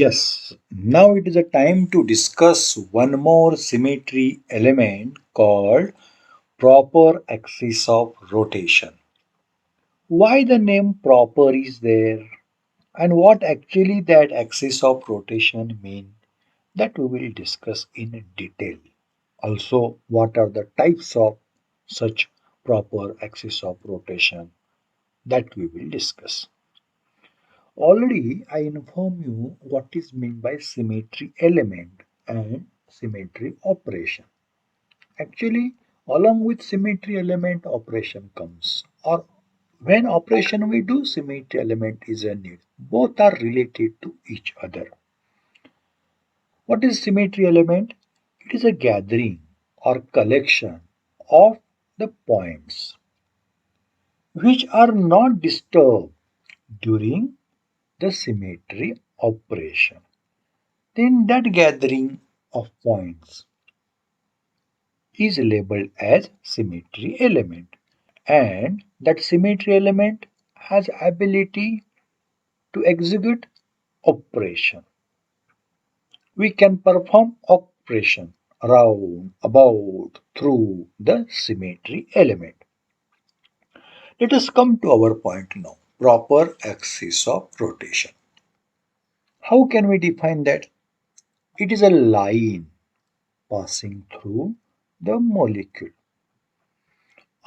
Yes, now it is a time to discuss one more symmetry element called proper axis of rotation. Why the name proper is there and what actually that axis of rotation mean, that we will discuss in detail. Also, what are the types of such proper axis of rotation, that we will discuss. Already I inform you what is meant by symmetry element and symmetry operation. Actually, along with symmetry element operation comes, or when operation we do, symmetry element is a need. Both are related to each other. What is symmetry element? It is a gathering or collection of the points which are not disturbed during the symmetry operation. Then that gathering of points is labeled as symmetry element, and that symmetry element has ability to execute operation. We can perform operation around, about, through the symmetry element. Let us come to our point now, proper axis of rotation. How can we define that? It is a line passing through the molecule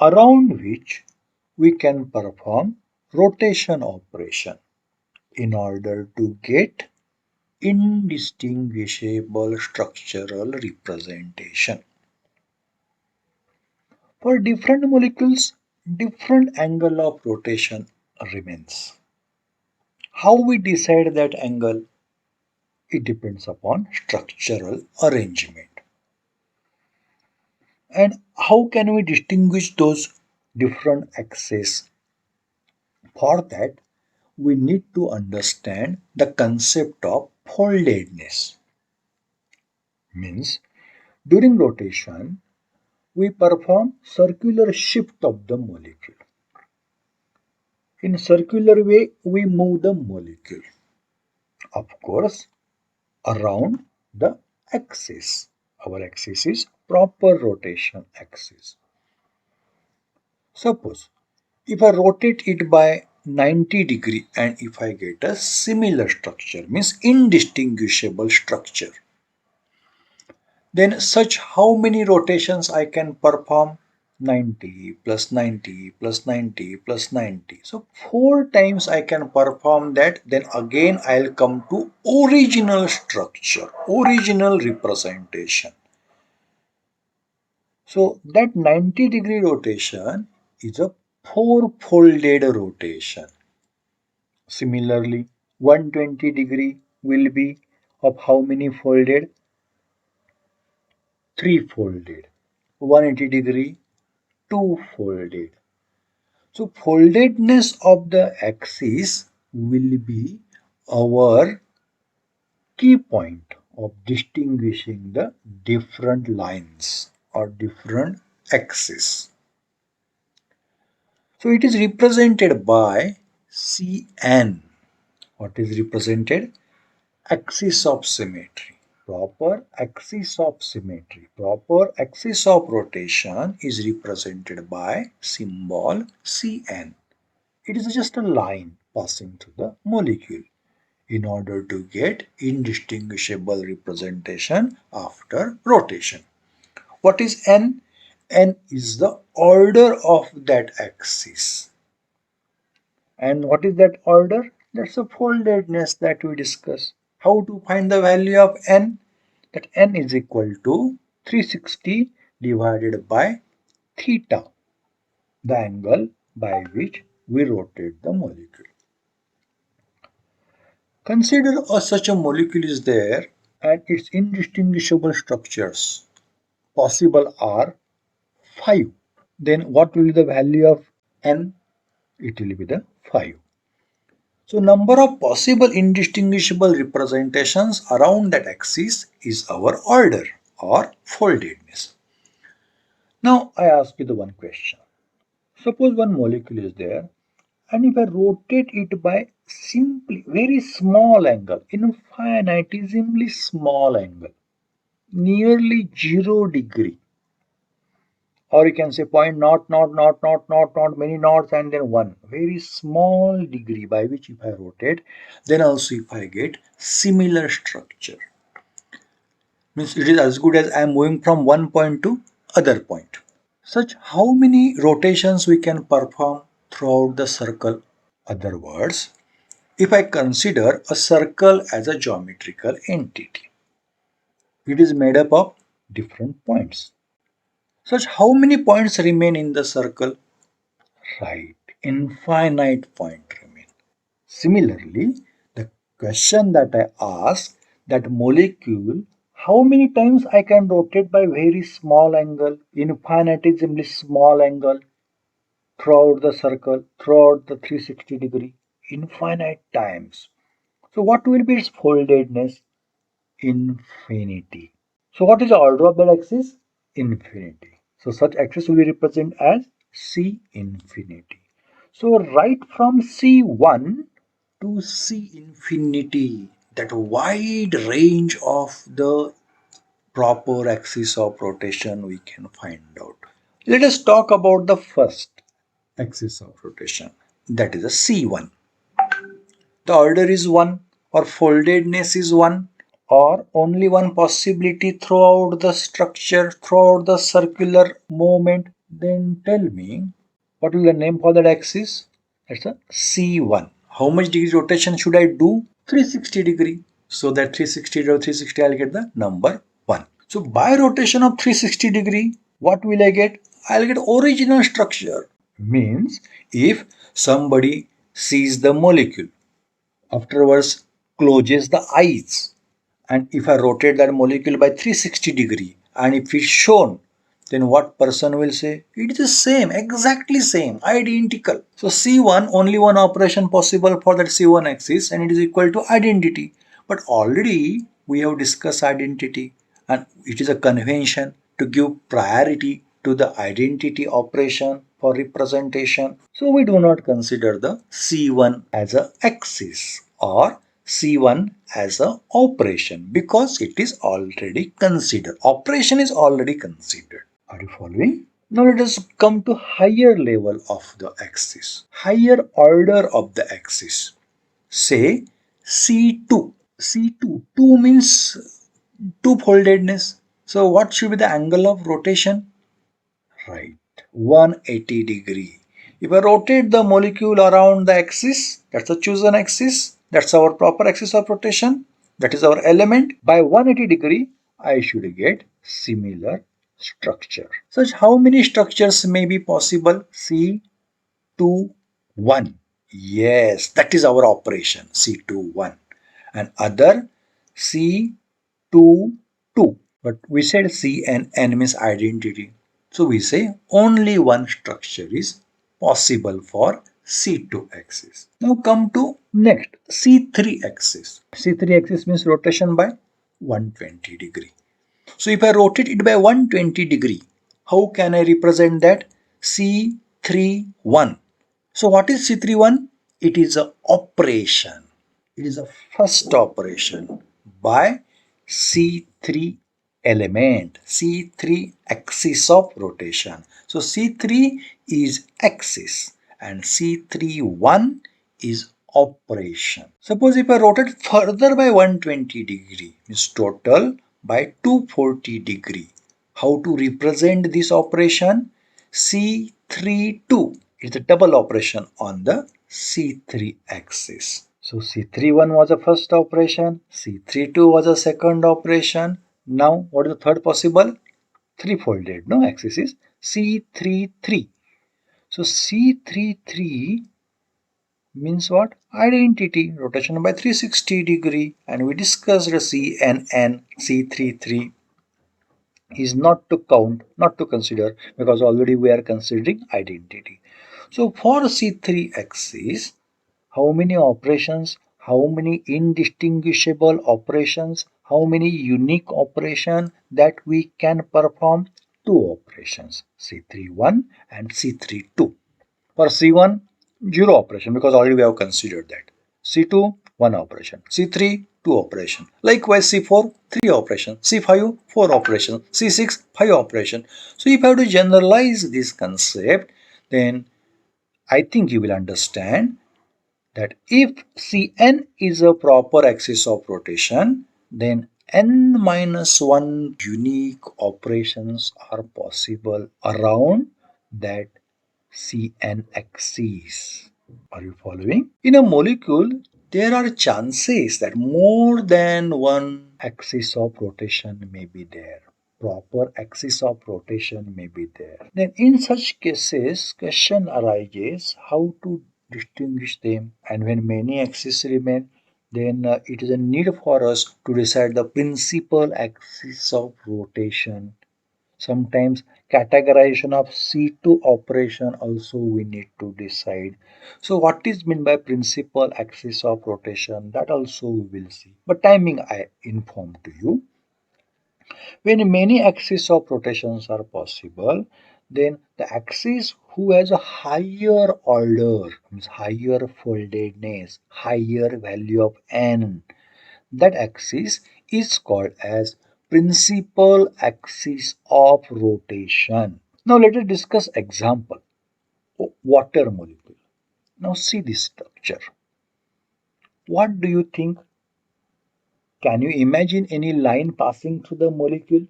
around which we can perform rotation operation in order to get indistinguishable structural representation. For different molecules, different angle of rotation remains. How we decide that angle? It depends upon structural arrangement. And how can we distinguish those different axes? For that, we need to understand the concept of foldedness. Means, during rotation, we perform circular shift of the molecule. In circular way, we move the molecule, of course, around the axis. Our axis is proper rotation axis. Suppose if I rotate it by 90 degree and if I get a similar structure, means indistinguishable structure, then such how many rotations I can perform? 90 plus 90 plus 90 plus 90. So 4 times I can perform that. Then again I'll come to original structure, original representation. So that 90-degree rotation is a four-folded rotation. Similarly, 120 degree will be of how many folded? Three-folded. 180 degree, two-folded. So foldedness of the axis will be our key point of distinguishing the different lines or different axes. So it is represented by Cn. What is represented? Axis of symmetry. Proper axis of symmetry. Proper axis of rotation is represented by symbol Cn. It is just a line passing through the molecule in order to get indistinguishable representation after rotation. What is n? N is the order of that axis. And what is that order? That's the foldedness that we discuss. How to find the value of n? That n is equal to 360 divided by theta, the angle by which we rotate the molecule. Consider such a molecule is there and its indistinguishable structures possible are 5. Then what will be the value of n? It will be the 5. So number of possible indistinguishable representations around that axis is our order or foldedness. Now I ask you the one question. Suppose one molecule is there And if I rotate it by simply very small angle, infinitesimally small angle, nearly 0 degree, or you can say point not many knots and then one very small degree by which if I rotate, then also if I get similar structure, means it is as good as I am moving from one point to other point. Such how many rotations we can perform throughout the circle? Other words, if I consider a circle as a geometrical entity, it is made up of different points. Such how many points remain in the circle? Right, infinite point remain. Similarly, the question that I ask, that molecule, how many times I can rotate by very small angle, infinitesimally small angle throughout the circle, throughout the 360 degree, infinite times. So what will be its foldedness? Infinity. So what is the order of that axis? Infinity. So such axis will be represented as C infinity. So right from C1 to C infinity, that wide range of the proper axis of rotation we can find out. Let us talk about the first axis of rotation, that is a C1. The order is 1 or foldedness is 1 or only one possibility throughout the structure, throughout the circular movement, then tell me what will the name for that axis? That's a C1. How much degree rotation should I do? 360 degree. So that 360 or 360 I'll get the number 1. So by rotation of 360 degree, what will I get? I'll get original structure. Means if somebody sees the molecule, afterwards closes the eyes, and if I rotate that molecule by 360 degree and if it's shown, then what person will say? It is the same, exactly same, identical. So C1, only one operation possible for that C1 axis and it is equal to identity. But already we have discussed identity and it is a convention to give priority to the identity operation for representation. So we do not consider the C1 as a axis or C1 as a operation because it is already considered. Operation is already considered. Are you following? Now let us come to higher level of the axis, higher order of the axis. Say C2. C2. 2 means two foldedness. So what should be the angle of rotation? Right, 180 degree. If I rotate the molecule around the axis, that's the chosen axis, that's our proper axis of rotation, that is our element, by 180 degree, I should get similar structure. Such how many structures may be possible? C2, 1. Yes, that is our operation, C2, 1. And other C2, 2. But we said C and N means identity. So we say only one structure is possible for C2 axis. Now come to next C3 axis. C3 axis means rotation by 120 degree. So if I rotate it by 120 degree, how can I represent that? C31. So what is C31? It is a operation. It is a first operation by C3 element, C3 axis of rotation. So C3 is axis and C31 is operation. Suppose if I rotate further by 120 degree, means total by 240 degree. How to represent this operation? C32. It's a double operation on the C3 axis. So C31 was the first operation, C32 was the second operation. Now what is the third possible? Three-folded, no? Axis is C33. So C33 means what? Identity, rotation by 360 degree, and we discussed the C and N. C33 is not to count, not to consider, because already we are considering identity. So for C3 axis, how many operations, how many indistinguishable operations, how many unique operations that we can perform? Two operations, C31 and C32. For C1, Zero operation because already we have considered that. C2, 1 operation. C3, 2 operation. Likewise, C4, 3 operation. C5, 4 operation. C6, 5 operation. So if I have to generalize this concept, then I think you will understand that if Cn is a proper axis of rotation, then n minus 1 unique operations are possible around that Cn axis. Are you following? In a molecule, there are chances that more than one axis of rotation may be there. Proper axis of rotation may be there. Then in such cases, question arises how to distinguish them, and when many axes remain, then it is a need for us to decide the principal axis of rotation. Sometimes categorization of C2 operation also we need to decide. So what is meant by principal axis of rotation, that also we will see. But timing I informed to you. When many axes of rotations are possible, then the axis who has a higher order, means higher foldedness, higher value of n, that axis is called as principal axis of rotation. Now let us discuss example. Water molecule. Now see this structure. What do you think? Can you imagine any line passing through the molecule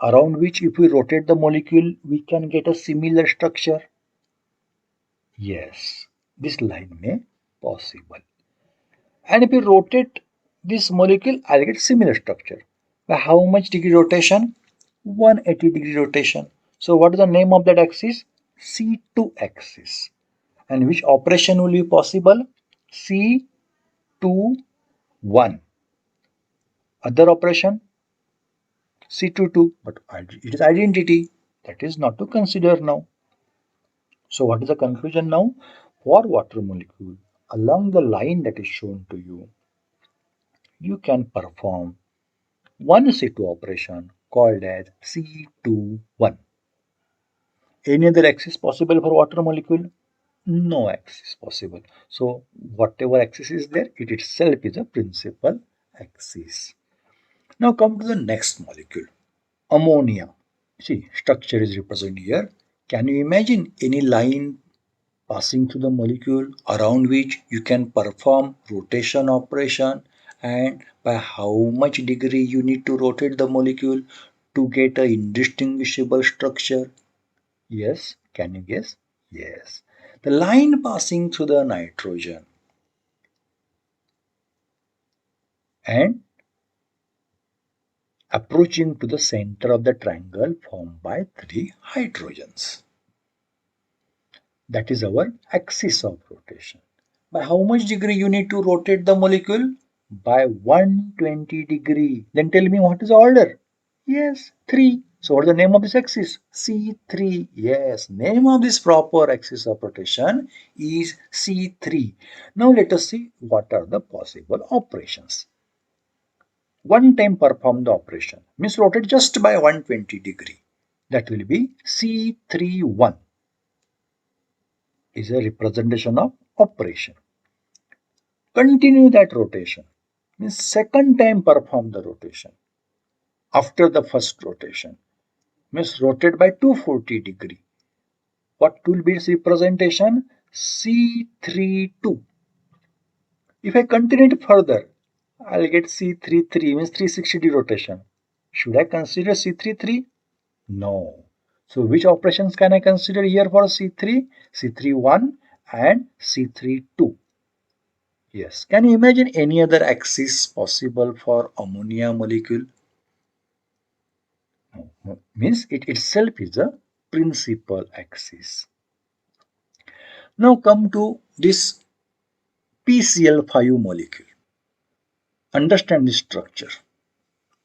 around which if we rotate the molecule we can get a similar structure? Yes, this line may possible. And if we rotate this molecule, I'll get similar structure. By how much degree rotation? 180-degree rotation. So what is the name of that axis? C2 axis. And which operation will be possible? C2, 1. Other operation? C2, 2. But it is identity. That is not to consider now. So what is the conclusion now? For water molecule, along the line that is shown to you, you can perform one C2 operation called as C21. Any other axis possible for water molecule? No axis possible. So whatever axis is there, it itself is a principal axis. Now come to the next molecule, ammonia. See, structure is represented here. Can you imagine any line passing through the molecule around which you can perform rotation operation, and by how much degree you need to rotate the molecule to get a indistinguishable structure? Yes, can you guess? Yes. The line passing through the nitrogen and approaching to the center of the triangle formed by three hydrogens. That is our axis of rotation. By how much degree you need to rotate the molecule? By 120 degree. Then tell me what is the order? Yes, 3. So what is the name of this axis? C3. Yes, name of this proper axis of rotation is C3. Now let us see what are the possible operations. One time perform the operation, means rotate just by 120 degree. That will be C31 is a representation of operation. Continue that rotation, means second time perform the rotation after the first rotation, means rotate by 240 degree. What will be its representation? C32. If I continue it further, I'll get C33, means 360 degree rotation. Should I consider C33? No. So which operations can I consider here for C3? C31 and C32. Yes. Can you imagine any other axis possible for ammonia molecule? No. Means it itself is a principal axis. Now come to this PCl5 molecule. Understand the structure.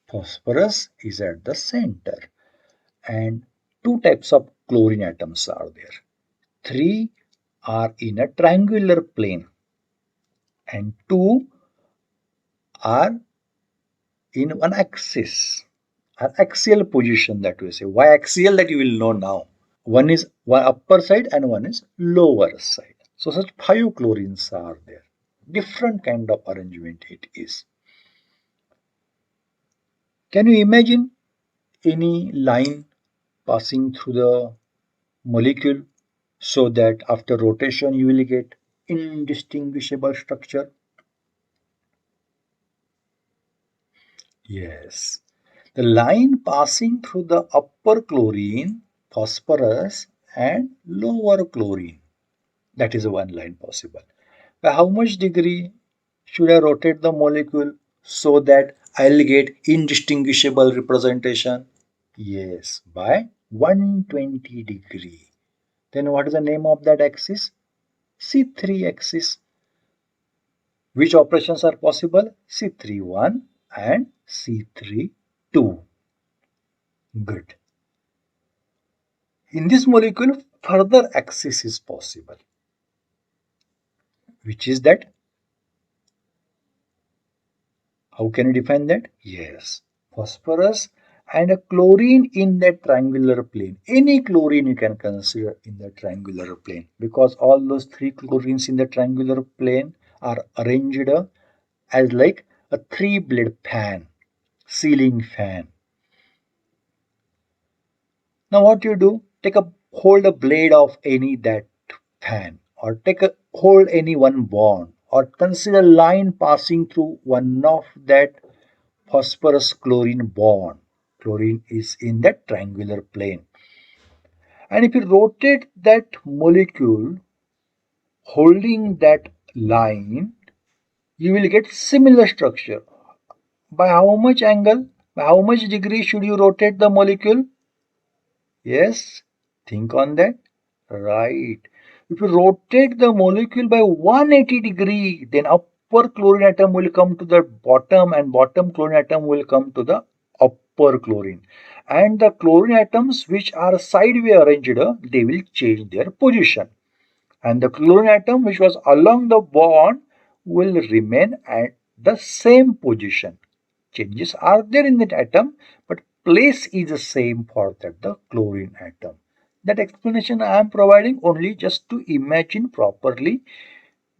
Phosphorus is at the center and two types of chlorine atoms are there. Three are in a triangular plane and two are in one axis, an axial position, that we say. Why axial, that you will know now. One is one upper side and one is lower side. So such 5 chlorines are there. Different kind of arrangement it is. Can you imagine any line passing through the molecule so that after rotation you will get indistinguishable structure? Yes. The line passing through the upper chlorine, phosphorus and lower chlorine. That is one line possible. By how much degree should I rotate the molecule so that I'll get indistinguishable representation? Yes, by 120 degree. Then what is the name of that axis? C3 axis. Which operations are possible? C3 1 and C3 2. Good. In this molecule, further axis is possible. Which is that? How can you define that? Yes. Phosphorus and a chlorine in that triangular plane. Any chlorine you can consider in the triangular plane because all those 3 chlorines in the triangular plane are arranged as like a 3-blade fan, ceiling fan. Now what you do? Hold a blade of any that fan or hold any one bond or consider line passing through one of that phosphorus chlorine bond. Chlorine is in that triangular plane. And if you rotate that molecule holding that line, you will get similar structure. By how much angle? By how much degree should you rotate the molecule? Yes, think on that. Right. If you rotate the molecule by 180 degree, then upper chlorine atom will come to the bottom and bottom chlorine atom will come to the upper chlorine. And the chlorine atoms which are sideways arranged, they will change their position. And the chlorine atom which was along the bond will remain at the same position. Changes are there in that atom, but place is the same for the chlorine atom. That explanation I am providing only just to imagine properly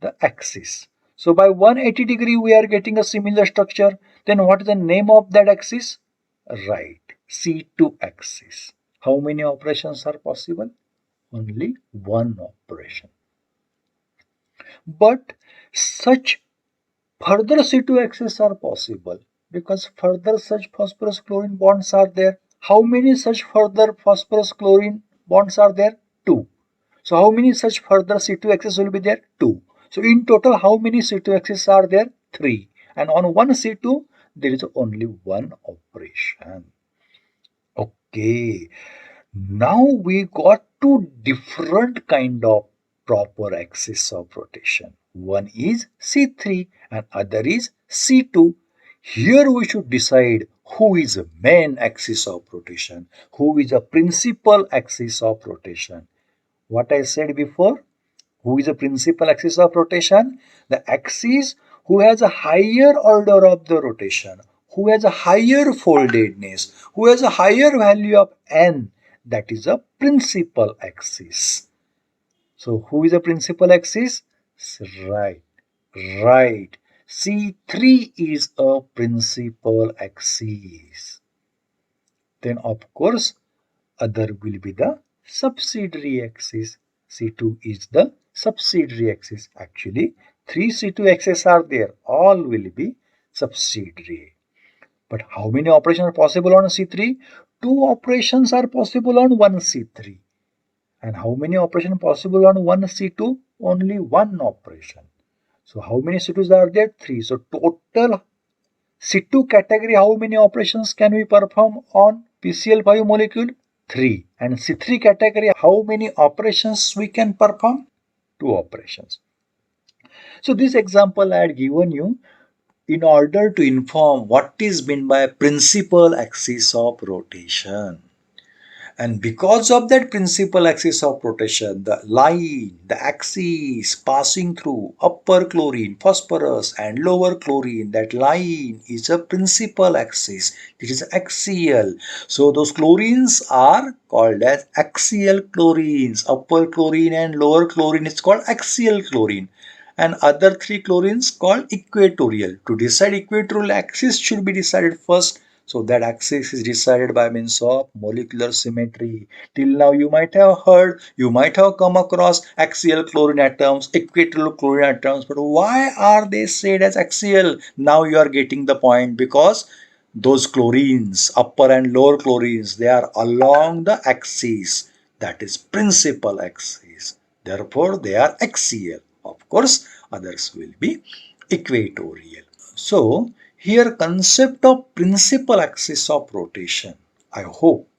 the axis. So by 180 degree we are getting a similar structure. Then what is the name of that axis? Right, C2 axis. How many operations are possible? Only one operation. But such further C2 axes are possible because further such phosphorus chlorine bonds are there. How many such further phosphorus chlorine bonds are there? 2. So how many such further C2 axes will be there? 2. So in total how many C2 axes are there? 3. And on one C2 there is only one operation. Okay. Now we got two different kind of proper axis of rotation. One is C3 and other is C2. Here we should decide who is the main axis of rotation, who is the principal axis of rotation. What I said before, who is the principal axis of rotation? The axis who has a higher order of the rotation, who has a higher foldedness, who has a higher value of n, that is a principal axis. So who is the principal axis? Right, right. C3 is a principal axis. Then of course other will be the subsidiary axis. C2 is the subsidiary axis. Actually, 3 C2 axes are there. All will be subsidiary. But how many operations are possible on C3? 2 operations are possible on one C3. And how many operations possible on one C2? Only one operation. So how many C2s are there? 3. So total C2 category, how many operations can we perform on PCl5 molecule? 3. And C3 category, how many operations we can perform? 2 operations. So this example I had given you in order to inform what is meant by principal axis of rotation. And because of that principal axis of rotation, the line, the axis passing through upper chlorine, phosphorus and lower chlorine, that line is a principal axis. It is axial. So those chlorines are called as axial chlorines. Upper chlorine and lower chlorine is called axial chlorine. And other three chlorines called equatorial. To decide equatorial axis should be decided first. So that axis is decided by means of molecular symmetry. Till now you might have heard, you might have come across axial chlorine atoms, equatorial chlorine atoms, but why are they said as axial? Now you are getting the point, because those chlorines, upper and lower chlorines, they are along the axis, that is principal axis. Therefore they are axial. Of course others will be equatorial. So here concept of principal axis of rotation, I hope,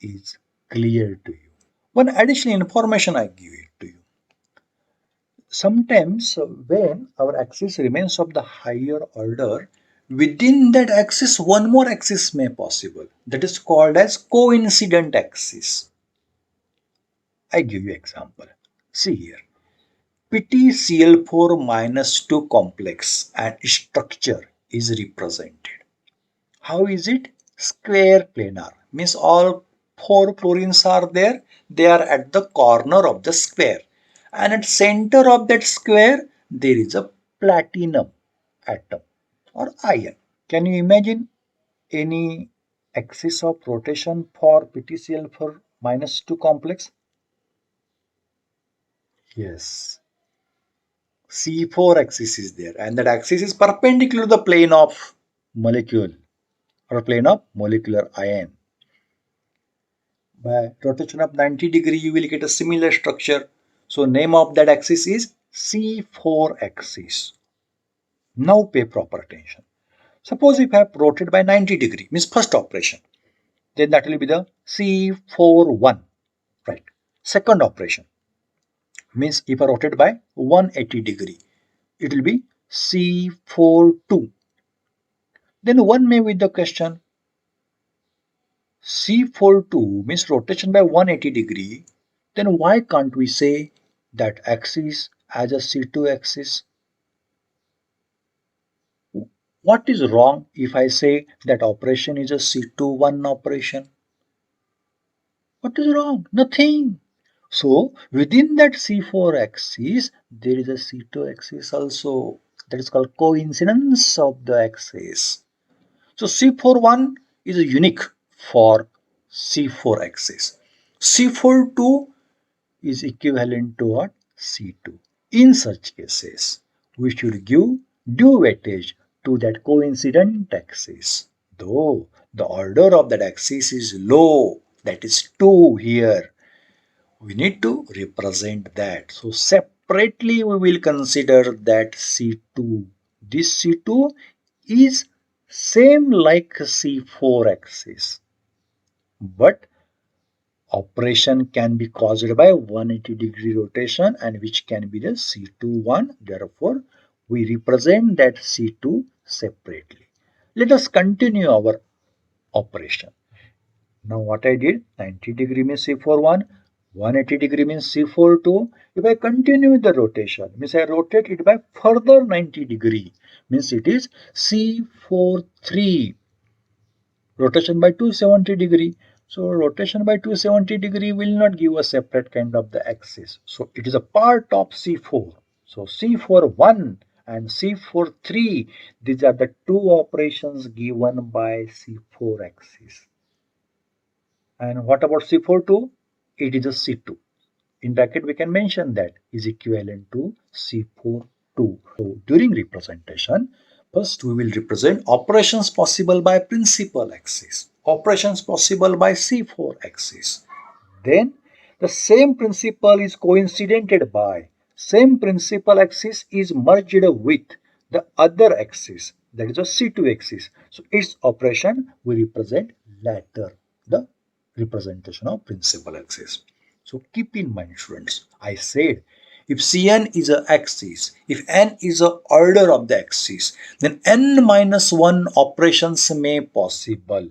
is clear to you. One additional information I give it to you. Sometimes when our axis remains of the higher order, within that axis one more axis may possible. That is called as coincident axis. I give you example. See here. PtCl4 minus 2 complex and structure is represented. How is it? Square planar. Means all four chlorines are there. They are at the corner of the square. And at center of that square, there is a platinum atom or ion. Can you imagine any axis of rotation for PtCl for minus 2 complex? Yes. C4 axis is there, and that axis is perpendicular to the plane of molecule or plane of molecular ion. By rotation of 90 degree, you will get a similar structure. So name of that axis is C4 axis. Now pay proper attention. Suppose if I have rotated by 90 degree, means first operation, then that will be the C41, right? Second operation means if I rotate by 180 degree, it will be C42. Then one may with the question, C42 means rotation by 180 degree, then why can't we say that axis as a C2 axis? What is wrong if I say that operation is a C21 operation? What is wrong? Nothing. So within that C4 axis, there is a C2 axis also. That is called coincidence of the axis. So C41 is unique for C4 axis. C42 is equivalent to what? C2. In such cases, we should give due weightage to that coincident axis. Though the order of that axis is low, that is 2 here, we need to represent that. So separately we will consider that C2. This C2 is same like C4 axis, but operation can be caused by 180 degree rotation, and which can be the C21. Therefore, we represent that C2 separately. Let us continue our operation. Now what I did, 90 degree means C41, 180 degree means C42. If I continue the rotation, means I rotate it by further 90 degree, means it is C43. Rotation by 270 degree. So rotation by 270 degree will not give a separate kind of the axis. So it is a part of C4. So C41 and C43, these are the two operations given by C4 axis. And what about C42? It is a C2. In bracket we can mention that is equivalent to C42. So during representation, first we will represent operations possible by principal axis, operations possible by C4 axis. Then the same principle is coincidented by, same principal axis is merged with the other axis, that is a C2 axis. So its operation we represent later, the representation of principal axis. So keep in mind, students, I said if Cn is a axis, if n is a order of the axis, then n minus 1 operations may possible.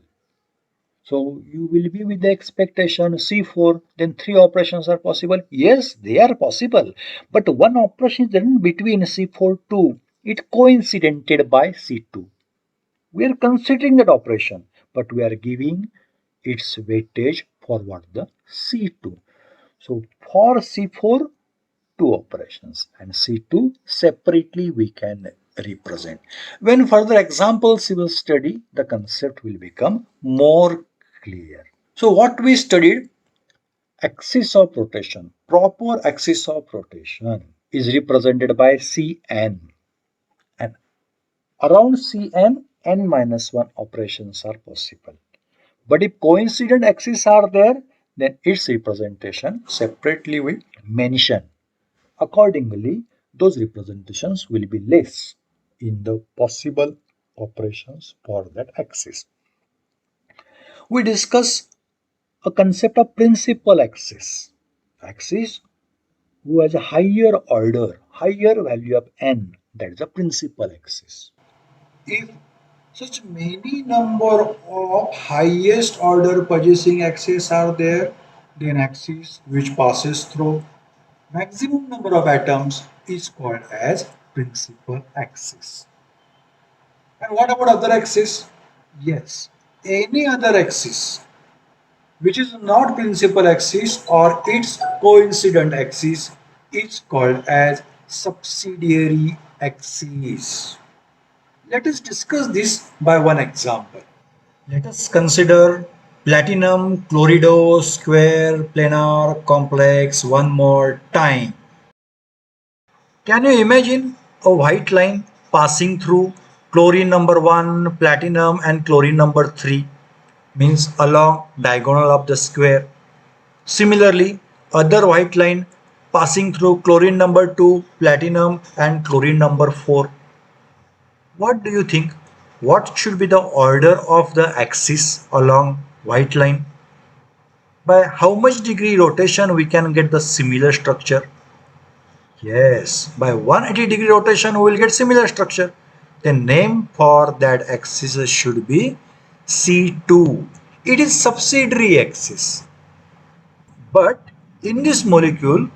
So you will be with the expectation C4, then three operations are possible. Yes, they are possible. But one operation is done between C4 2. It coincided by C2. We are considering that operation, but we are giving its weightage for what the C2. So for C4, two operations and C2 separately we can represent. When further examples you will study, the concept will become more clear. So what we studied, axis of rotation, proper axis of rotation is represented by Cn, and around Cn, n minus 1 operations are possible. But if coincident axes are there, then its representation separately we mention. Accordingly, those representations will be less in the possible operations for that axis. We discuss a concept of principal axis. Axis who has a higher order, higher value of n, that is a principal axis. If such many number of highest order purchasing axes are there, then axis which passes through maximum number of atoms is called as principal axis. And what about other axis? Yes, any other axis which is not principal axis or its coincident axis is called as subsidiary axis. Let us discuss this by one example. Let us consider platinum chlorido square planar complex one more time. Can you imagine a white line passing through chlorine number 1, platinum and chlorine number 3, means along diagonal of the square. Similarly, other white line passing through chlorine number 2, platinum and chlorine number 4. What do you think? What should be the order of the axis along white line? By how much degree rotation we can get the similar structure? Yes, by 180-degree rotation we will get similar structure. The name for that axis should be C2. It is subsidiary axis. But in this molecule,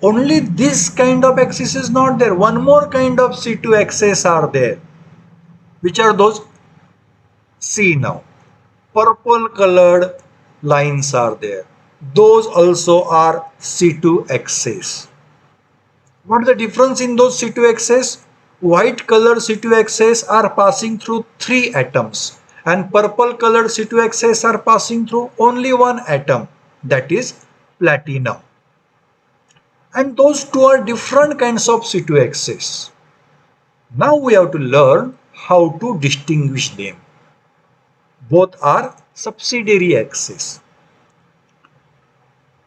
only this kind of axis is not there. One more kind of C2 axis are there. Which are those? See now. Purple colored lines are there. Those also are C2 axis. What is the difference in those C2 axes? White colored C2 axes are passing through 3 atoms and purple colored C2 axes are passing through only one atom, that is platinum. And those two are different kinds of C2 axes. Now we have to learn how to distinguish them. Both are subsidiary axes.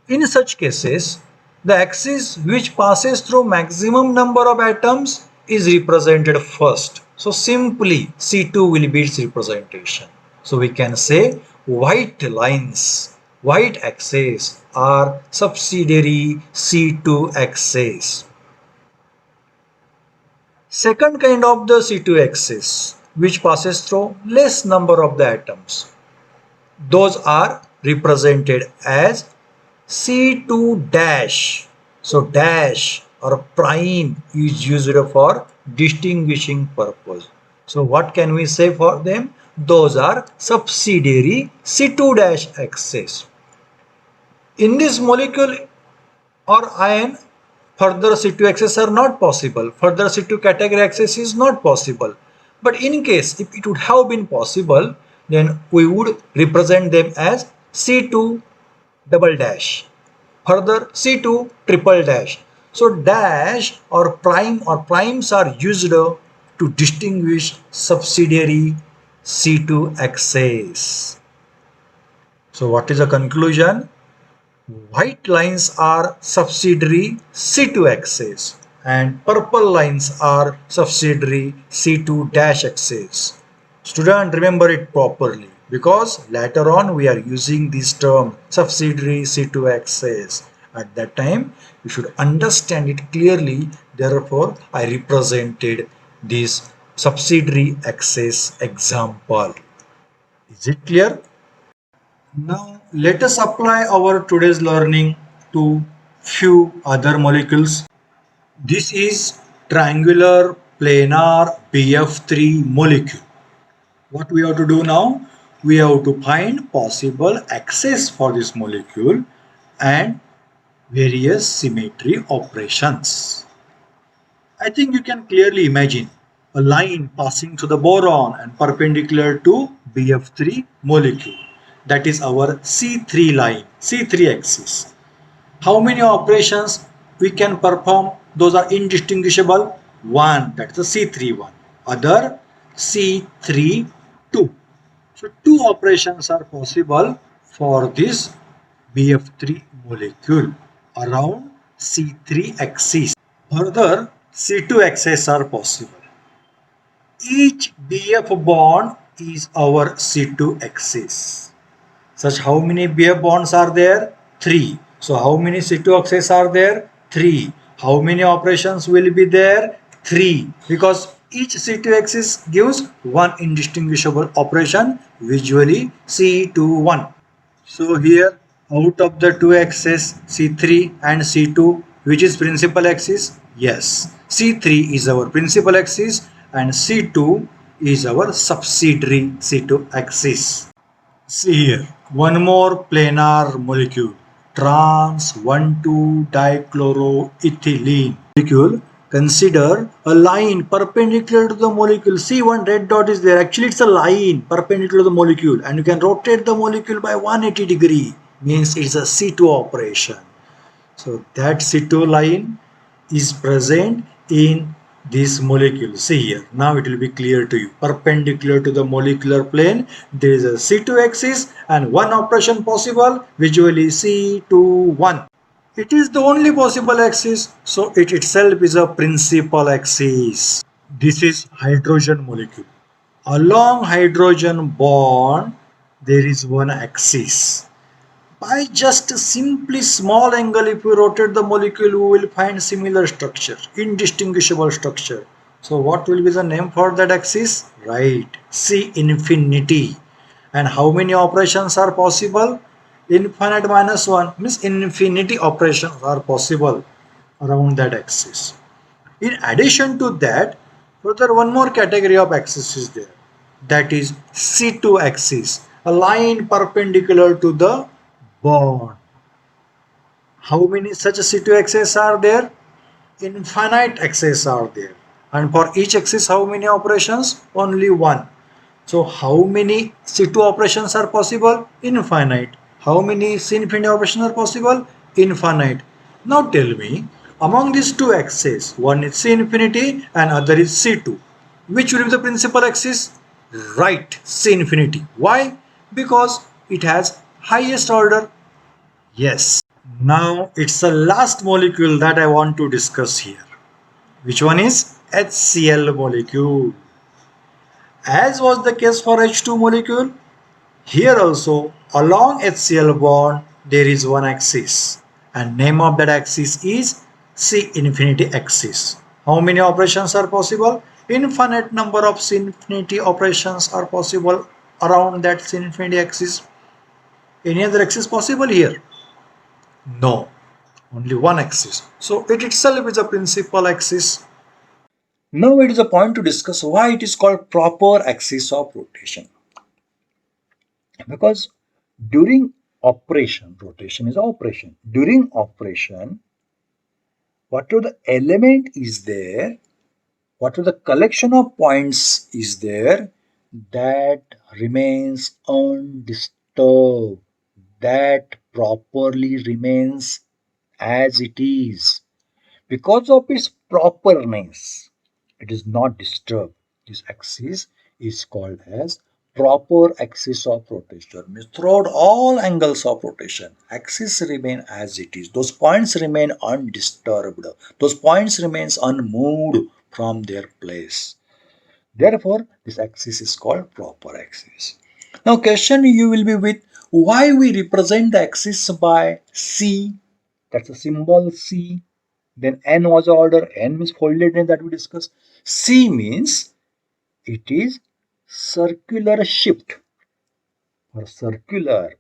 In such cases, the axis which passes through maximum number of atoms is represented first. So simply C2 will be its representation. So we can say white lines, white axes are subsidiary C2 axes. Second kind of the C2 axis which passes through less number of the atoms. Those are represented as C2 dash. So dash or prime is used for distinguishing purpose. So what can we say for them? Those are subsidiary C2 dash axis. In this molecule or ion, further C2 axis are not possible. Further C2 category axis is not possible. But in case if it would have been possible, then we would represent them as C2 double dash. Further C2 triple dash. So dash or primes are used to distinguish subsidiary C2 axis. So what is the conclusion? White lines are subsidiary C2 axis and purple lines are subsidiary C2 dash axis. Student, remember it properly because later on we are using this term subsidiary C2 axis. At that time you should understand it clearly. Therefore, I represented this subsidiary axis example. Is it clear? Now let us apply our today's learning to few other molecules. This is triangular planar BF3 molecule. What we have to do now? We have to find possible access for this molecule and various symmetry operations. I think you can clearly imagine a line passing through the boron and perpendicular to BF3 molecule. That is our C3 line, C3 axis. How many operations we can perform? Those are indistinguishable. One, that's the C3 one. Other, C3 2. So two operations are possible for this BF3 molecule around C3 axis. Further, C2 axes are possible. Each BF bond is our C2 axis. Such how many BF bonds are there? 3. So how many C2 axes are there? 3. How many operations will be there? 3. Because each C2 axis gives one indistinguishable operation, visually C21. So here out of the two axes C3 and C2, which is principal axis? Yes, C3 is our principal axis and C2 is our subsidiary C2 axis. See here, one more planar molecule, trans 1,2-dichloroethylene molecule. Consider a line perpendicular to the molecule. See, one red dot is there. Actually, it's a line perpendicular to the molecule, and you can rotate the molecule by 180 degree. Means it's a C2 operation. So that C2 line is present in this molecule. See here, now it will be clear to you. Perpendicular to the molecular plane, there is a C2 axis and one operation possible, visually C21. It is the only possible axis, so it itself is a principal axis. This is hydrogen molecule. Along hydrogen bond, there is one axis. By just simply small angle, if we rotate the molecule, we will find similar structure, indistinguishable structure. So what will be the name for that axis? Right, C infinity. And how many operations are possible? Infinite minus 1 means infinity operations are possible around that axis. In addition to that, further one more category of axis is there. That is C2 axis, a line perpendicular to the bond. How many such C2 axes are there? Infinite axes are there. And for each axis, how many operations? Only one. So how many C2 operations are possible? Infinite. How many C infinity operations are possible? Infinite. Now tell me, among these two axes, one is C infinity and other is C2. Which will be the principal axis? Right, C infinity. Why? Because it has highest order. Yes. Now it's the last molecule that I want to discuss here. Which one is HCl molecule? As was the case for H2 molecule, here also along HCl bond there is one axis and name of that axis is C infinity axis. How many operations are possible? Infinite number of C infinity operations are possible around that C infinity axis. Any other axis possible here? No, only one axis. So it itself is a principal axis. Now it is a point to discuss why it is called proper axis of rotation. Because during operation, rotation is operation. During operation, whatever the element is there, whatever the collection of points is there, that remains undisturbed. That properly remains as it is. Because of its properness, it is not disturbed. This axis is called as proper axis of rotation. Means throughout all angles of rotation, axis remain as it is. Those points remain undisturbed. Those points remains unmoved from their place. Therefore, this axis is called proper axis. Now, question you will be with why we represent the axis by C. That's a symbol C. Then N was order. N means folded in that we discussed. C means it is circular shift or circular.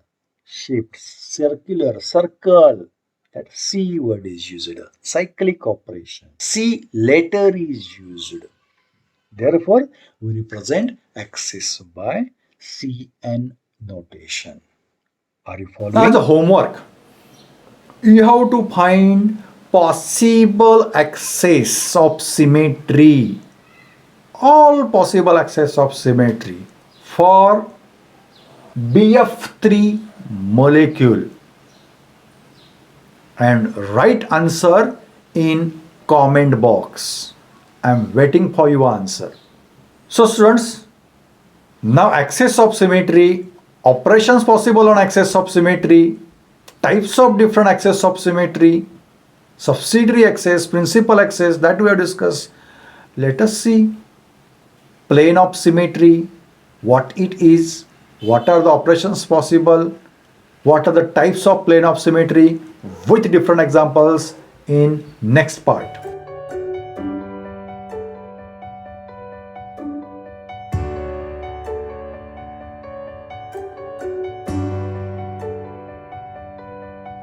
shift, circular, circle. That C word is used. Cyclic operation. C letter is used. Therefore, we represent axis by Cn notation. Are you Now, following? the homework, you have to find possible axes of symmetry, all possible axes of symmetry for BF3 molecule, and write answer in comment box. I'm waiting for your answer. So students, now axis of symmetry, operations possible on axis of symmetry, types of different axes of symmetry, subsidiary axis, principal axis that we have discussed. Let us see plane of symmetry, what it is, what are the operations possible, what are the types of plane of symmetry with different examples in next part.